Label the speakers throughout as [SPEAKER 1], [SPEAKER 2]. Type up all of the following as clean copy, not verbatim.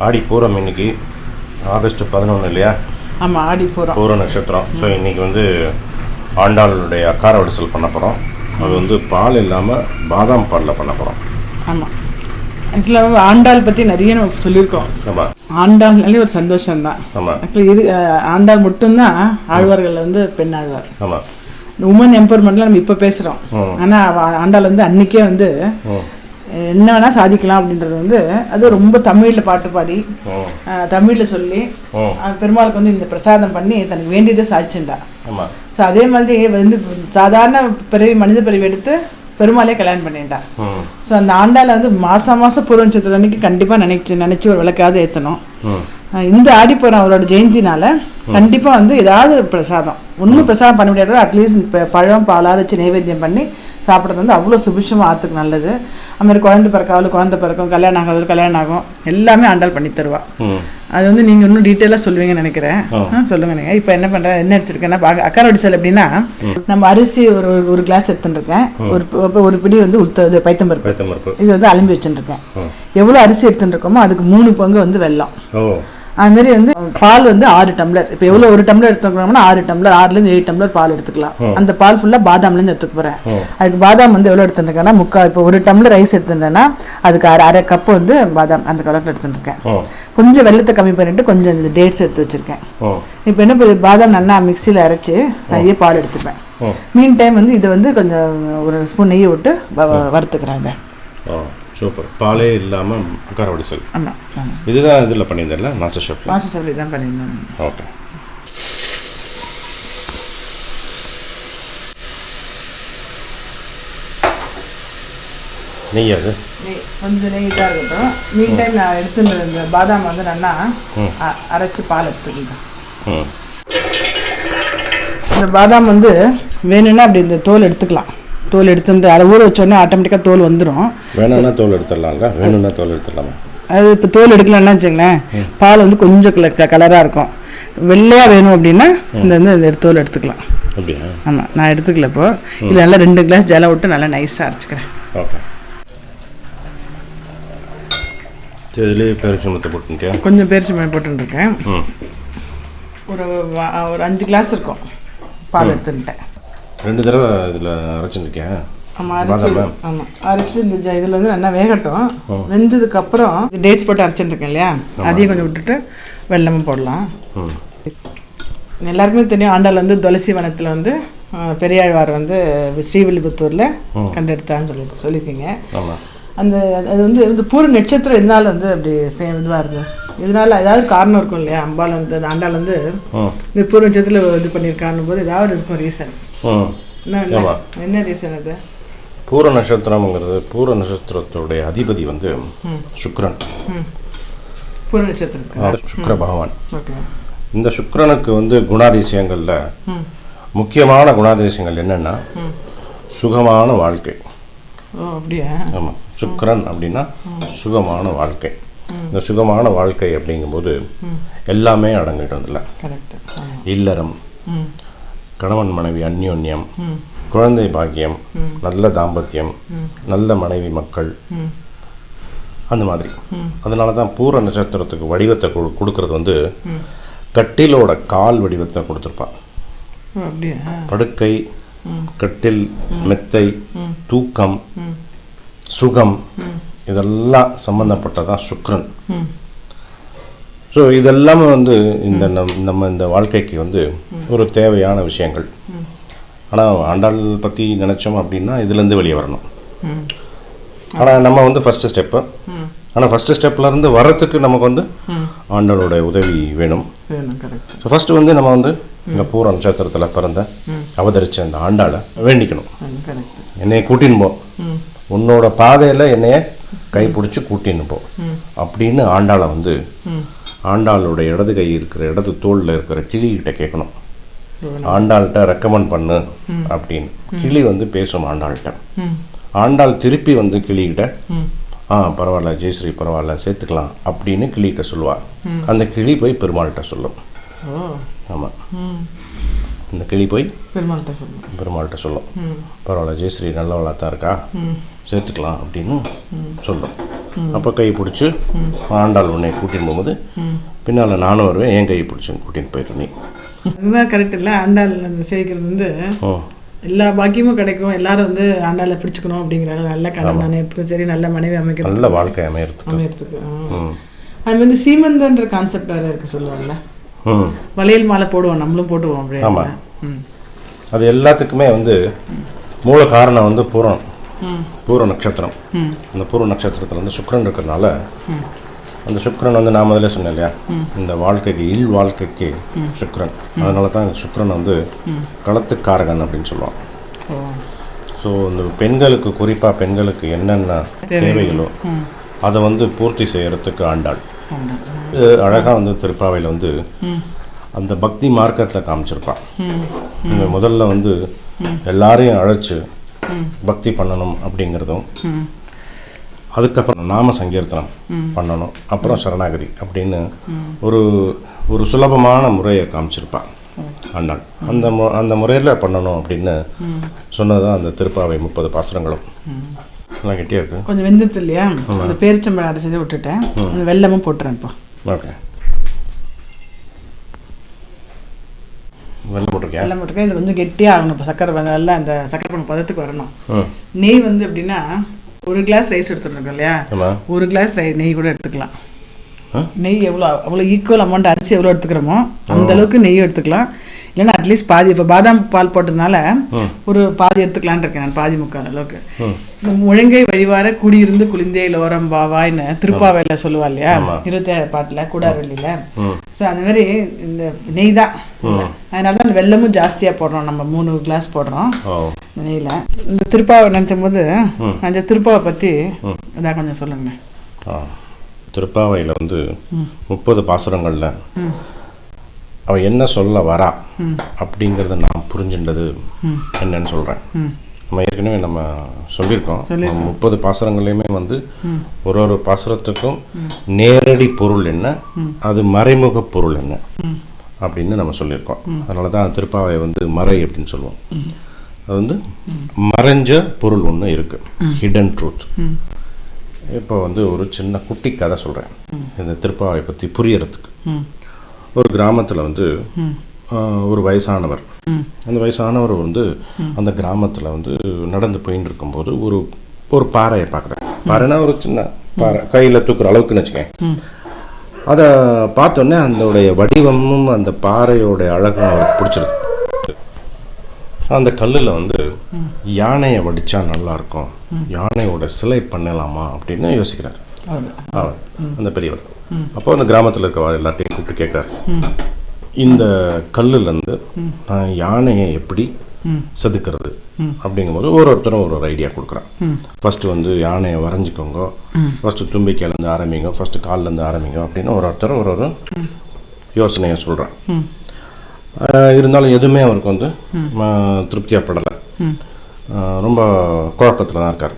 [SPEAKER 1] ஆடி பூரம் இன்னைக்கு ஆகஸ்ட் 11 இல்லையா?
[SPEAKER 2] ஆமாம், ஆடி பூரம்
[SPEAKER 1] பூர நட்சத்திரம். ஸோ இன்றைக்கி வந்து ஆண்டாளுடைய அக்காரவடிசல் பண்ண போகிறோம். அது வந்து பால் இல்லாமல் பாதாம் பாலில் பண்ண போகிறோம்.
[SPEAKER 2] ஆமாம், ஆக்சுவலாக ஆண்டாள் பற்றி நிறைய நம்ம சொல்லியிருக்கோம்.
[SPEAKER 1] ஆமாம்,
[SPEAKER 2] ஆண்டாள்னாலே ஒரு சந்தோஷம்தான்.
[SPEAKER 1] ஆமாம்,
[SPEAKER 2] ஆக்சுவலி ஆண்டாள் மட்டும்தான் ஆழ்வார்கள் வந்து பெண் ஆழ்வார்.
[SPEAKER 1] ஆமாம்,
[SPEAKER 2] உமன் எம்பவர்மெண்ட்லாம் நம்ம இப்போ பேசுகிறோம். ஆனால் ஆண்டாள் வந்து அன்றைக்கே வந்து என்ன வேணால் சாதிக்கலாம் அப்படின்றது வந்து அது ரொம்ப தமிழில் பாட்டு பாடி தமிழில் சொல்லி பெருமாளுக்கு வந்து இந்த பிரசாதம் பண்ணி தனக்கு வேண்டியதை சாதிச்சுண்டா. ஸோ அதே மாதிரி வந்து சாதாரண பிறவி மனித பிறவி எடுத்து பெருமாளே கல்யாணம் பண்ணிட்டா. ஸோ அந்த ஆண்டாள் வந்து மாதம் பூர்வ நட்சத்திரம் அன்னைக்கு கண்டிப்பாக நினச்சி ஒரு விளக்காவது ஏற்றணும். இந்த ஆடிப்பூரம் அவரோட ஜெயந்தினால கண்டிப்பாக வந்து ஏதாவது பிரசாதம் ஒன்றும் பிரசாதம் பண்ண முடியாது. அட்லீஸ்ட் பழம் பாலாக வச்சு நைவேத்தியம் பண்ணி சாப்பிட்றது வந்து அவ்வளோ சுபிட்சமாக ஆற்றுக்கு நல்லது. அதுமாதிரி குழந்தை பிறக்கும், கல்யாணம் ஆகும், எல்லாமே ஆண்டாள் பண்ணி தருவா. அது வந்து நீங்கள் இன்னும் டீட்டெயிலாக சொல்லுவீங்கன்னு நினைக்கிறேன். சொல்லுங்கள் நீங்கள். இப்போ என்ன பண்ணுறேன், என்ன எடுத்துருக்கேன்னா அக்காரவடிசல் எப்படின்னா, நம்ம அரிசி ஒரு கிளாஸ் எடுத்துட்டுருக்கேன். ஒரு பிடி வந்து பைத்தம்பருப்பு இது வந்து அலம்பி வச்சுட்டுருக்கேன். எவ்வளோ அரிசி எடுத்துட்டுருக்கோமோ அதுக்கு 3 பங்கு வந்து வெல்லம். அதுமாரி வந்து பால் வந்து 6 டம்ளர். இப்போ எவ்வளோ ஒரு டம்ளர் எடுத்துக்கிறோம்னா 6 டம்ளர், 6லேருந்து 7 டம்ளர் பால் எடுத்துக்கலாம். அந்த பால் ஃபுல்லாக பாதாம்லேருந்து எடுத்துக்க போகிறேன். அதுக்கு பாதாம் வந்து எவ்வளோ எடுத்துருக்கேன்னா இப்போ ஒரு டம்ளர் ரைஸ் எடுத்துட்டேன்னா அதுக்கு அரை கப்பு வந்து பாதாம் அந்த கலரில் எடுத்துட்டுருக்கேன். கொஞ்சம் வெள்ளத்தை கம்மி பண்ணிட்டு கொஞ்சம் இந்த டேட்ஸ் எடுத்து வச்சுருக்கேன். இப்போ என்ன பாதாம் நல்லா மிக்சியில் அரைச்சி நிறைய பால் எடுத்துப்பேன். மீன் டைம் வந்து இதை வந்து கொஞ்சம் ஒரு ஸ்பூன் நெய்யை விட்டு வறுத்துக்கிறேன். இதை
[SPEAKER 1] சூப்பர். பாலே இல்லாமல் அக்காரவடிசல். ஆமாம், இதுதான் இதில் பண்ணியிருந்தேன்ல மாஸ்டர்
[SPEAKER 2] தான் பண்ணியிருந்தேன்.
[SPEAKER 1] ஓகே. நெய் அது
[SPEAKER 2] கொஞ்சம் நெய் இதாக இருக்கட்டும். மீன் டைம் நான் எடுத்துட்டு இந்த பாதாம் வந்து நல்லா அரைச்சி பால் எடுத்துக்கிட்டேன். இந்த பாதாம் வந்து வேணும்னா அப்படி இந்த தோல் எடுத்துக்கலாம். தோல் எடுத்து அதை ஊற வச்சோடனே ஆட்டோமேட்டிக்காக தோல் வந்துடும்.
[SPEAKER 1] வேணும்னா தோல் எடுத்துடலாங்க. வேணும்னா தோல் எடுத்துடலாமா? அது
[SPEAKER 2] இப்போ தோல் எடுக்கலாம்னா வச்சுங்களேன், பால் வந்து கொஞ்சம் கலராக இருக்கும். வெள்ளையாக வேணும் அப்படின்னா இந்த தோல் எடுத்துக்கலாம்.
[SPEAKER 1] அப்படியா?
[SPEAKER 2] ஆமாம், நான் எடுத்துக்கல. இப்போ இதில் நல்லா 2 கிளாஸ் ஜலம் விட்டு நல்லா நைஸாக அரைச்சிக்கிறேன்.
[SPEAKER 1] ஓகே. இதுலேயே பேரிச்சம்பழத்தை போட்டுருக்கேன்.
[SPEAKER 2] கொஞ்சம் பேரிச்சம்பழம் போட்டுருக்கேன். ஒரு 5 கிளாஸ் இருக்கும் பால் எடுத்துக்கிட்டேன்.
[SPEAKER 1] 2 தடவை இதில் அரைச்சிருக்கேன்.
[SPEAKER 2] ஆமாம், அரைச்சிட்டு இந்த இதில் வந்து நல்லா வேகட்டும். வெந்ததுக்கப்புறம் டேட்ஸ் போட்டு அரைச்சிட்டுருக்கேன் இல்லையா, அதையும் கொஞ்சம் விட்டுட்டு வெல்லமும் போடலாம். எல்லாருக்குமே தெரியும் ஆண்டாள் வந்து துளசி வனத்தில் வந்து பெரியாழ்வார் வந்து ஸ்ரீவில்லிபுத்தூரில் கண்டெடுத்தான்னு சொல்லியிருக்கீங்க. அந்த அது வந்து இந்த பூர நட்சத்திரம் இதனால வந்து அப்படி இதுவாக இருக்குது. இதனால ஏதாவது காரணம் இருக்கும் இல்லையா? அம்பாள் வந்து ஆண்டாள் வந்து இந்த பூர நட்சத்திரத்தில் இது பண்ணியிருக்கான்னு போது ஏதாவது இருக்கும் ரீசன். என்ன ரீசன் அது?
[SPEAKER 1] பூர நட்சத்திரம்ங்கிறது பூர நட்சத்திரத்துடைய அதிபதி வந்து சுக்கிரன்.
[SPEAKER 2] பூர நட்சத்திரத்துக்கு
[SPEAKER 1] சுக்கிர பகவான். இந்த சுக்கிரனுக்கு வந்து குணாதிசயங்கள்ல முக்கியமான குணாதிசயங்கள் என்னன்னா சுகமான வாழ்க்கை.
[SPEAKER 2] அப்படியா?
[SPEAKER 1] ஆமாம், சுக்கிரன் அப்படின்னா சுகமான வாழ்க்கை. இந்த சுகமான வாழ்க்கை அப்படிங்கும்போது எல்லாமே அடங்கிட்டதில்ல. இல்லறம், கணவன் மனைவி அந்யோன்யம், குழந்தை பாக்கியம், நல்ல தாம்பத்தியம், நல்ல மனைவி மக்கள், அந்த மாதிரி. அதனால தான் பூர நட்சத்திரத்துக்கு வடிவத்தை கொடுக்கறது வந்து கட்டிலோட கால் வடிவத்தை கொடுத்துருப்பான். படுக்கை, கட்டில், மெத்தை, தூக்கம், சுகம், இதெல்லாம் சம்பந்தப்பட்டதான் சுக்கிரன். ஸோ இதெல்லாமே வந்து நம்ம இந்த வாழ்க்கைக்கு வந்து ஒரு தேவையான விஷயங்கள். ஆனால் ஆண்டாள் பற்றி நினச்சோம் அப்படின்னா இதுலேருந்து வெளியே வரணும். ஆனால் நம்ம வந்து ஃபஸ்ட்டு ஸ்டெப்பு. ஆனால் ஃபஸ்ட்டு ஸ்டெப்லேருந்து வர்றதுக்கு நமக்கு வந்து ஆண்டாளோட உதவி வேணும். ஸோ ஃபஸ்ட்டு வந்து நம்ம வந்து இந்த பூர நட்சத்திரத்தில் பிறந்த அவதரித்த அந்த ஆண்டாளை வேண்டிக்கணும். என்னைய கூட்டின்னு போ, உன்னோட பாதையில் என்னைய கைப்பிடிச்சி கூட்டின்னு போ அப்படின்னு ஆண்டாளை வந்து ஆண்டாளோட இடது கை இருக்கிற இடது தோளில் இருக்கிற கிளிகிட்ட கேட்கணும். ஆண்டாள்கிட்ட ரெக்கமெண்ட் பண்ணு அப்படின்னு. கிளி வந்து பேசும் ஆண்டாள்கிட்ட. ஆண்டாள் திருப்பி வந்து கிளிகிட்ட பரவாயில்ல ஜெயஸ்ரீ பரவாயில்ல சேர்த்துக்கலாம் அப்படின்னு கிளிகிட்ட சொல்லுவாள். அந்த கிளி போய் பெருமாள்கிட்ட சொல்லும். ஆமாம், இந்த கிளி போய் பெருமாள்கிட்ட சொல்லும், பரவாயில்ல ஜெயஸ்ரீ நல்லவளாக தான் இருக்கா, சேர்த்துக்கலாம் அப்படின்னு சொல்லும். அப்போ கை பிடிச்சி ஆண்டாள் உன்னை கூட்டின்னு போகும்போது பின்னால் நானும் வருவேன், என் கை பிடிச்சி கூட்டின்னு போயிடும் நீ.
[SPEAKER 2] அதுதான் கரெக்ட் இல்லை? ஆண்டாள் சேவிக்கிறது வந்து எல்லா பாக்கியமும் கிடைக்கும். எல்லாரும் வந்து ஆண்டாளை பிடிச்சிக்கணும் அப்படிங்கிறாங்க. நல்ல கணவன் அமையறதுக்கும் சரி, நல்ல மனைவி அமைக்கிறது,
[SPEAKER 1] நல்ல வாழ்க்கை அமையறதுக்கு.
[SPEAKER 2] அது வந்து சீமந்தன்ற கான்செப்ட் வேறு இருக்குது சொல்லுவாங்கல்ல. வளையல் மாலை போடுவோம், நம்மளும் போட்டுவோம் அப்படியே.
[SPEAKER 1] ஆமாம், அது எல்லாத்துக்குமே வந்து மூல காரணம் வந்து பூர நட்சத்திரம். அந்த பூர நட்சத்திரத்தில் வந்து சுக்கிரன் இருக்கிறதுனால, அந்த சுக்கிரன் வந்து நான் முதல்ல சொன்னேன் இல்லையா, இந்த வாழ்க்கைக்கு வாழ்க்கைக்கு சுக்கிரன். அதனால தான் சுக்கிரன் வந்து களத்துக்காரகன் அப்படின்னு சொல்லுவாங்க. ஸோ இந்த பெண்களுக்கு, குறிப்பாக பெண்களுக்கு என்னென்ன தேவைகளோ அதை வந்து பூர்த்தி செய்யறதுக்கு ஆண்டாள். அழகாக வந்து திருப்பாவையில் வந்து அந்த பக்தி மார்க்கத்தை காமிச்சிருப்பான். இந்த முதல்ல வந்து எல்லாரையும் அழைச்சி பக்தி பண்ணணும் அப்படிங்கிறதும், அதுக்கப்புறம் நாம சங்கீர்த்தனம் பண்ணணும், அப்புறம் சரணாகதி அப்படின்னு ஒரு சுலபமான முறையை காமிச்சிருப்பான் ஆண்டாள். அந்த முறையில் பண்ணணும் அப்படின்னு சொன்னதான் அந்த திருப்பாவை 30 பாசுரங்களும். எல்லாம் கெட்டியாக இருக்கு.
[SPEAKER 2] கொஞ்சம் வெந்துட்டு இல்லையா, அந்த பேரிச்சம்பழம் அரைச்சதை விட்டுட்டேன், வெல்லமும் போட்டுறேன் இப்போ.
[SPEAKER 1] ஓகே, வெள்ளம் போட்டிருக்கேன்.
[SPEAKER 2] இது கொஞ்சம் கெட்டியாக ஆகணும். இப்போ சக்கரை நல்லா அந்த சக்கரை பண்ண பதத்துக்கு வரணும். நெய் வந்து எப்படின்னா, 1 கிளாஸ் ரைஸ் எடுத்துருக்கோம் இல்லையா, 1 கிளாஸ் நெய் கூட எடுத்துக்கலாம். நெய் அவ்வளோ ஈக்குவல் அமௌண்ட் அரிசி எவ்வளோ எடுத்துக்கிறோமோ அந்த அளவுக்கு நெய் எடுத்துக்கலாம். இல்லைன்னா அட்லீஸ்ட் பாதி, இப்போ பாதாம் பால் போட்டதுனால ஒரு பாதி எடுத்துக்கலான்னு இருக்கேன் நான், பாதி முக்கால் அளவுக்கு. முழங்கை வழிவார குடியிருந்து குளிந்தே லோரம் பாவாய்னு திருப்பாவையில் சொல்லுவா இல்லையா, 27 பாட்டில் கூடாரவெளியில். ஸோ அந்த மாதிரி இந்த நெய் தான், அதனால தான் அந்த வெல்லமும் ஜாஸ்தியாக போடுறோம். நம்ம 3 கிளாஸ் போடுறோம் இந்த நெய்யில். இந்த திருப்பாவை நினச்சும் போது அந்த திருப்பாவை பற்றி அதான் கொஞ்சம் சொல்லுங்க.
[SPEAKER 1] திருப்பாவையில் வந்து 30 பாசுரங்களில் அவள் என்ன சொல்ல வரா அப்படிங்கிறத நான் புரிஞ்சுட்டது என்னன்னு சொல்கிறேன். நம்ம ஏற்கனவே நம்ம சொல்லியிருக்கோம், 30 பாசுரங்களையுமே வந்து ஒரு பாசுரத்துக்கும் நேரடி பொருள் என்ன, அது மறைமுக பொருள் என்ன அப்படின்னு நம்ம சொல்லியிருக்கோம். அதனால தான் திருப்பாவை வந்து மறை அப்படின்னு சொல்லுவோம். அது வந்து மறைஞ்ச பொருள் ஒன்று இருக்குது, ஹிடன் ட்ரூத். இப்போ வந்து ஒரு சின்ன குட்டி கதை சொல்கிறேன் இந்த திருப்பாவை பற்றி புரியறதுக்கு. ஒரு கிராமத்தில் வந்து ஒரு வயசானவர், அந்த வயசானவர் வந்து அந்த கிராமத்தில் வந்து நடந்து போயின்னு இருக்கும்போது ஒரு பாறையை பார்க்குறாரு. பாறைனா ஒரு சின்ன பாறை, கையில் தூக்குற அளவுக்குன்னு வச்சுக்கேன். அதை பார்த்தோன்னே அதோடைய வடிவமும் அந்த பாறையோட அழகும் அவருக்கு பிடிச்சிருக்கு. அந்த கல்லில் வந்து யானையை வடித்தா நல்லாயிருக்கும், யானையோட சிலை பண்ணலாமா அப்படின்னு யோசிக்கிறார் அந்த பெரியவர். அப்போ அந்த கிராமத்தில் இருக்க எல்லாத்தையும் கூப்பிட்டு கேட்குறாரு, இந்த கல்லுலேருந்து நான் யானையை எப்படி செதுக்கிறது அப்படிங்கும்போது ஒருத்தரும் ஒரு ஐடியா கொடுக்குறான். ஃபஸ்ட்டு வந்து யானையை வரைஞ்சிக்கோங்க, ஃபஸ்ட்டு தும்பிக்கையிலேருந்து ஆரம்பிங்க, ஃபஸ்ட்டு கால்லேருந்து ஆரம்பிங்க அப்படின்னு ஒருத்தரும் ஒரு யோசனையை சொல்கிறான். இருந்தாலும் எதுவுமே அவருக்கு வந்து திருப்தியாகப்படலை. ரொம்ப குழப்பத்தில் தான் இருக்கார்.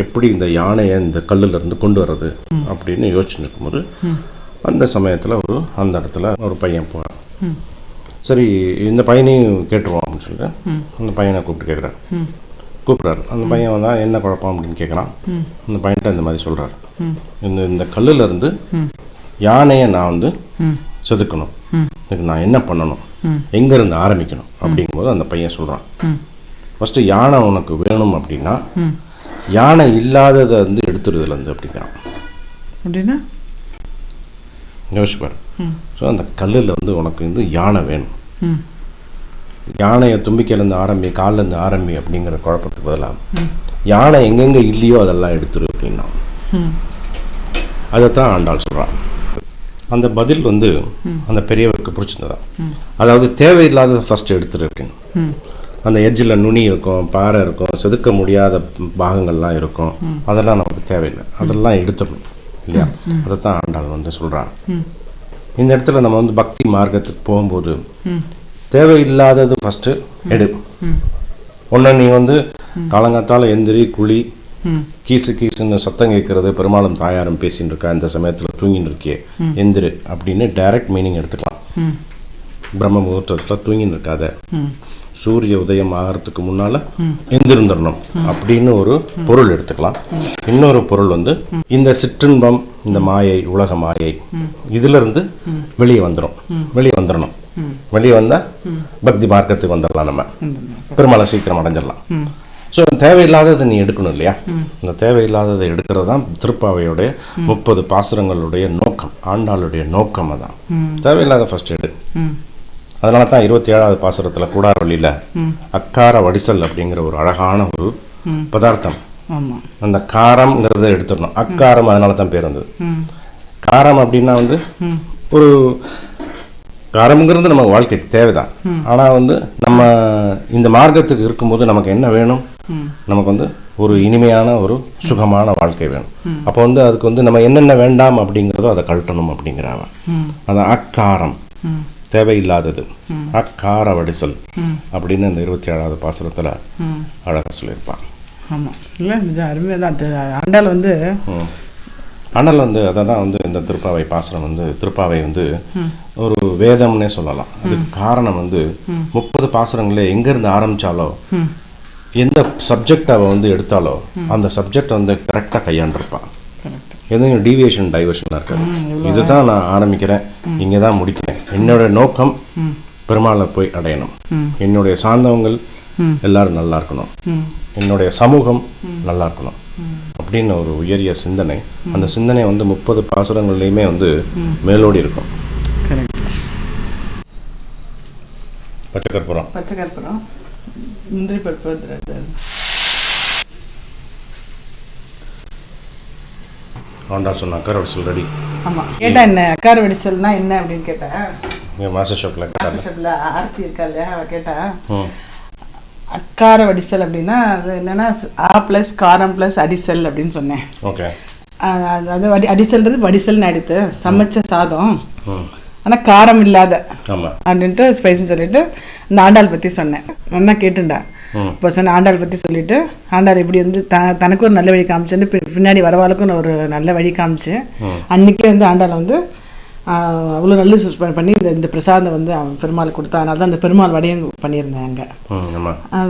[SPEAKER 1] எப்படி இந்த யானையை இந்த கல்லுலேருந்து கொண்டு வர்றது அப்படின்னு யோசிச்சுட்டு இருக்கும்போது அந்த சமயத்தில் அந்த இடத்துல ஒரு பையன் போகிறான். சரி, இந்த பையனையும் கேட்டுருவோம் அப்படின்னு சொல்லிட்டு அந்த பையனை கூப்பிட்றாரு. அந்த பையன் வந்தால் என்ன குழப்பம் அப்படின்னு கேட்குறான். அந்த பையன்கிட்ட இந்த மாதிரி சொல்கிறார், இந்த கல்லுலேருந்து யானையை நான் வந்து செதுக்கணும், இதுக்கு நான் என்ன பண்ணணும், எங்கேருந்து ஆரம்பிக்கணும் அப்படிங்கும்போது அந்த பையன் சொல்கிறான், ஃபஸ்ட்டு யானை உனக்கு வேணும் அப்படின்னா யானை இல்லாததை வந்து எடுத்துருதுலேருந்து அப்படிங்கிறான்.
[SPEAKER 2] அப்படின்னா
[SPEAKER 1] யோசிப்பார். ஸோ அந்த கல்லில் வந்து உனக்கு வந்து யானை வேணும், யானையை தும்பிக்கையிலேருந்து ஆரம்பி, காலிலேருந்து ஆரம்பி அப்படிங்கிற குழப்பத்துக்கு பதிலாக யானை எங்கெங்கே இல்லையோ அதெல்லாம் எடுத்துரு அப்படின்னா. அதைத்தான் ஆண்டாள் சொல்கிறான். அந்த பதில் வந்து அந்த பெரியவருக்கு பிடிச்சிருந்ததா, அதாவது தேவையில்லாத ஃபஸ்ட்டு எடுத்துரு அப்படின்னு. அந்த எட்ஜில் நுனி இருக்கும், பாறை இருக்கும், செதுக்க முடியாத பாகங்கள்லாம் இருக்கும், அதெல்லாம் நமக்கு தேவையில்லை, அதெல்லாம் எடுத்துடணும் இல்லையா. அதைத்தான் ஆண்டாள் வந்து சொல்கிறான். இந்த இடத்துல நம்ம வந்து பக்தி மார்க்கத்துக்கு போகும்போது தேவையில்லாதது ஃபஸ்ட்டு எடு. ஒன்று நீ வந்து காலங்காத்தால் எந்திரி, குழி, கீசுன்னு சத்தம் கேட்கறது, பெரும்பாலும் தாயாரும் பேசின்னு இருக்கா, இந்த சமயத்தில் தூங்கின்னு இருக்கே, எந்திரு அப்படின்னு டைரக்ட் மீனிங் எடுத்துக்கலாம். பிரம்ம முகூர்த்தத்தில் தூங்கின்னு இருக்காத, சூரிய உதயம் ஆகிறதுக்கு முன்னால் எந்திருந்துடணும் அப்படின்னு ஒரு பொருள் எடுத்துக்கலாம். இன்னொரு பொருள் வந்து இந்த சிற்றின்பம், இந்த மாயை, உலக மாயை இதிலிருந்து வெளியே வந்துடணும். வெளியே வந்தால் பக்தி மார்க்கத்துக்கு வந்துடலாம், நம்ம பெருமாளை சீக்கிரம் அடைஞ்சிடலாம். ஸோ தேவையில்லாததை நீ எடுக்கணும் இல்லையா? இந்த தேவையில்லாததை எடுக்கிறது தான் திருப்பாவையுடைய 30 பாசுரங்களுடைய நோக்கம், ஆண்டாளுடைய நோக்கம். அதான் தேவையில்லாத ஃபர்ஸ்ட் எடு. அதனால தான் 27வது பாசுரத்தில் கூடாரவழியில் அக்காரவடிசல் அப்படிங்கிற ஒரு அழகான ஒரு பதார்த்தம். அந்த காரம்ங்கிறத எடுத்துடணும். அக்காரம் அதனால தான் பேர் வந்தது. காரம் அப்படின்னா வந்து ஒரு காரம்ங்கிறது நமக்கு வாழ்க்கைக்கு தேவைதான். ஆனால் வந்து நம்ம இந்த மார்க்கத்துக்கு இருக்கும்போது நமக்கு என்ன வேணும்? நமக்கு வந்து ஒரு இனிமையான ஒரு சுகமான வாழ்க்கை வேணும். அப்போ வந்து அதுக்கு வந்து நம்ம என்னென்ன வேண்டாம் அப்படிங்கிறதோ அதை கழட்டணும் அப்படிங்கிறாங்க. அதான் அக்காரம், தேவையில்லாதது, அக்காரவடிசல் அப்படின்னு இந்த 27வது பாசுரத்தில் அழகாக சொல்லியிருப்பான்.
[SPEAKER 2] ஆமாம், இல்லை நிஜம் அருமையாக தான். ஆண்டாள் வந்து
[SPEAKER 1] ஆனால் வந்து அதை தான் வந்து இந்த திருப்பாவை பாசுரம் வந்து திருப்பாவை வந்து ஒரு வேதம்னே சொல்லலாம். அதுக்கு காரணம் வந்து 30 பாசுரங்களே எங்கேருந்து ஆரம்பித்தாலோ, எந்த சப்ஜெக்ட் அவள் வந்து எடுத்தாலோ அந்த சப்ஜெக்ட் வந்து கரெக்டாக கையாண்டிருப்பான். எதுவும் டீவியேஷன் டைவர்ஷனாக இருக்காது. இதுதான் நான் ஆரம்பிக்கிறேன், இங்கே தான் முடிக்கிறேன். என்னோட நோக்கம் பெருமாளை போய் அடையணும். என்னுடைய சார்ந்தவங்கள் எல்லாரும் நல்லா இருக்கணும், என்னுடைய சமூகம் நல்லா இருக்கணும் அப்படின்னு ஒரு உயரிய சிந்தனை. அந்த சிந்தனை வந்து 30 பாசுரங்கள்லையுமே வந்து மேலோடி இருக்கும். பச்சைக்கற்பூரம்,
[SPEAKER 2] முந்திரி பருப்பு,
[SPEAKER 1] ஆண்டாள் சொன்ன அக்காரவடிசல் ரெடி.
[SPEAKER 2] ஆமாம், கேட்டா என்ன அக்காரவடிசல்னா என்ன அப்படின்னு கேட்டேன்.
[SPEAKER 1] மாஸ்டர்
[SPEAKER 2] ஆர்த்தி இருக்கா இல்லையா, கேட்டா அக்காரவடிசல் அப்படின்னா அது என்னன்னா காரம் ப்ளஸ் அடிசல் அப்படின்னு சொன்னேன்.
[SPEAKER 1] ஓகே,
[SPEAKER 2] அது அடிசல்ன்றது வடிசல்னு எடுத்து சமைச்ச சாதம், ஆனால் காரம் இல்லாத அப்படின்ட்டு ஸ்பைஸ்ன்னு சொல்லிட்டு இந்த ஆண்டாள் பற்றி சொன்னேன். நல்லா கேட்டுண்டா. இப்போ சொன்ன ஆண்டாள் பற்றி சொல்லிவிட்டு ஆண்டாள் இப்படி வந்து தனக்கு ஒரு நல்ல வழி காமிச்சுன்னு பின்னாடி வரவாளுக்கும் ஒரு நல்ல வழி காமிச்சு அன்றைக்கே வந்து ஆண்டாள் வந்து அவ்வளோ நல்ல பண்ணி இந்த பிரசாதம் வந்து அவன் பெருமாள் கொடுத்தா. அதனால தான் அந்த பெருமாள் வடையும் பண்ணியிருந்தேன் அங்கே.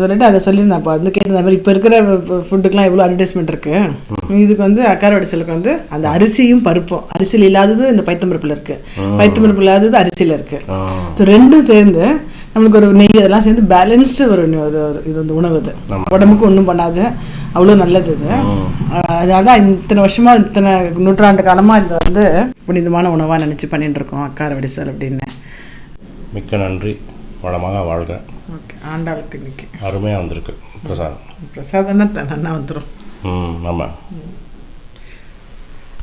[SPEAKER 2] சொல்லிட்டு அதை சொல்லியிருந்தேன். அப்போ வந்து கேட்டிருந்த மாதிரி இப்போ இருக்கிற ஃபுட்டுக்கெலாம் எவ்வளோ அட்வர்டைஸ்மெண்ட் இருக்குது. இதுக்கு வந்து அக்காரவடிசலுக்கு வந்து அந்த அரிசியும் பருப்பும், அரிசியில் இல்லாதது இந்த பைத்தம்பருப்பில் இருக்குது, பைத்தம்பருப்பு இல்லாதது அரிசியில் இருக்குது. ஸோ ரெண்டும் சேர்ந்து நம்மளுக்கு ஒரு நெய் அதெல்லாம் சேர்ந்து பேலன்ஸ்டு ஒரு இது வந்து உணவு. இது உடம்புக்கு ஒன்றும் பண்ணாது, அவ்வளோ நல்லது இது. அதனால தான் இத்தனை வருஷமாக, இத்தனை நூற்றாண்டு காலமாக இது வந்து புனிதமான உணவாக நினச்சி பண்ணிட்டு இருக்கோம் அக்காரவடிசல் அப்படின்னு.
[SPEAKER 1] மிக்க நன்றி, வளமாக வாழ்க.
[SPEAKER 2] ஓகே, ஆண்டாளுக்கு இன்னைக்கு
[SPEAKER 1] அருமையாக வந்திருக்கு பிரசாதம்.
[SPEAKER 2] பிரசாதம்னா நல்லா வந்துடும்.
[SPEAKER 1] ஆமாம்.